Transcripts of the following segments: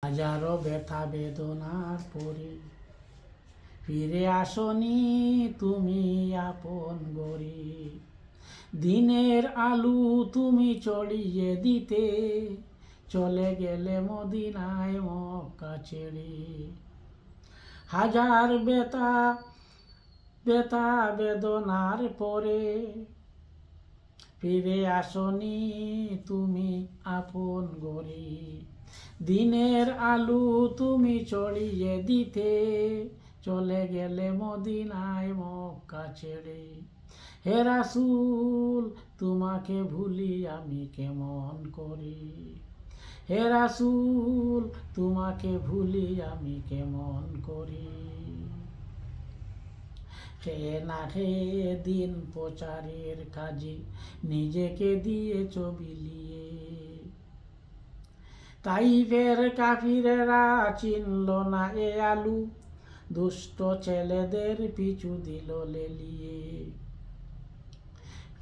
হাজারো ব্যথা বেদনার পরে ফিরে আসনি তুমি আপন গরি। দিনের আলু তুমি চড়িয়ে দিতে চলে গেলে মদিনায় মক্কা ছেড়ে। হাজার ব্যথা ব্যথা বেদনার পরে ফিরে আসনি তুমি আপন গরি। দিনের আলু তুমি চড়িয়ে দিতে চলে গেলে মদিনায় মক্কা ছেড়ে। হে রাসূল তোমাকে ভুলি আমি কেমন করি। হে রাসূল তোমাকে ভুলি আমি কেমন করি। খেয়ে না খেয়ে দিন প্রচারের কাজে নিজেকে দিয়েছ বিলিয়ে। তাইফের কাফিরেরা চিনল না এ আলু, দুষ্ট ছেলেদের পিছু দিল লেলিয়ে।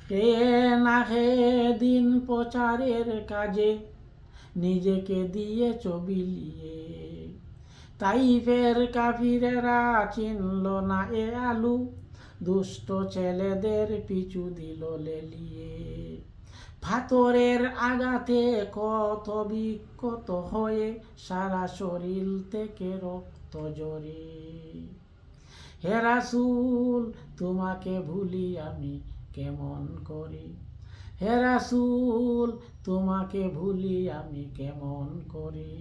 খেয়ে না খেয়ে দিন প্রচারের কাজে নিজেকে দিয়েছ বিলিয়ে। তাইফের কাফিরেরা চিনল না এ আলু, দুষ্ট ছেলেদের পিছু দিল লেলিয়ে। পাথরের আঘাতে ক্ষত বিক্ষত হয়ে সারা শরীর থেকে রক্ত ঝরে। হে রাসূল তোমাকে ভুলি আমি কেমন করি। হে রাসূল তোমাকে ভুলি আমি কেমন করি।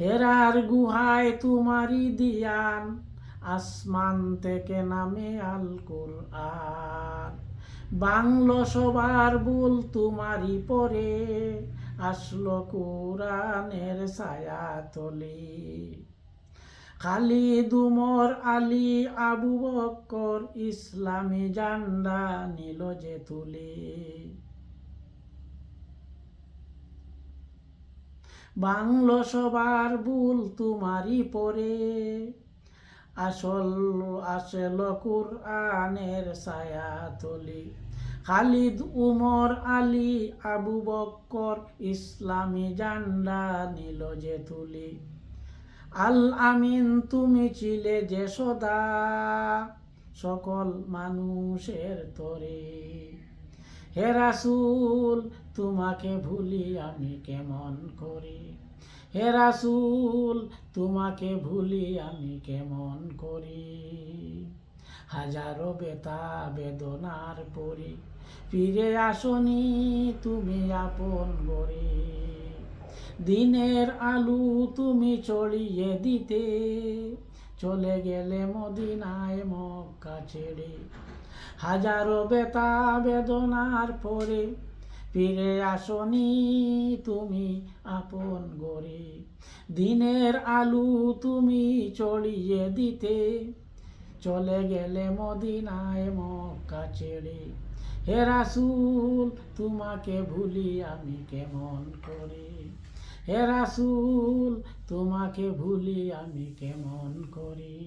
হেরার গুহায় তোমারই দিয়ান, আসমান থেকে নামে আল কুরআন। বাংলো সবার ভুল তোমারই পরে, আসলো কুরআনের ছায়া তলে। খালিদ উমর আলী আবু বকর ইসলামী ঝান্ডা নিল যে তুলে। বাংলো সবার ভুল তোমারই পরে, আসল কুরআনের ছায়া তলে। খালিদ উমর আলী আবু বকর ইসলামী ঝান্ডা নিল যে তুলে। আল আমিন তুমি ছিলে যে সদা সকল মানুষের তরে। হে রাসূল তোমাকে ভুলি আমি কেমন করি। হে রাসূল তোমাকে ভুলি আমি কেমন করি। হাজারো ব্যথা বেদনার পরে ফিরে আসনি তুমি আপন গরি। দিনের আলু তুমি চড়িয়ে দিতে চলে গেলে মদিনায় মক্কা ছেড়ে। হাজারো ব্যথা বেদনার পরে ফিরে আসনি তুমি আপন গরি। দিনের আলু তুমি চড়িয়ে দিতে চলে গেলে মদিনায় মক্কা ছেড়ে। হে রাসূল তোমাকে ভুলি আমি কেমন করি। হে রাসূল তোমাকে ভুলি আমি কেমন করি।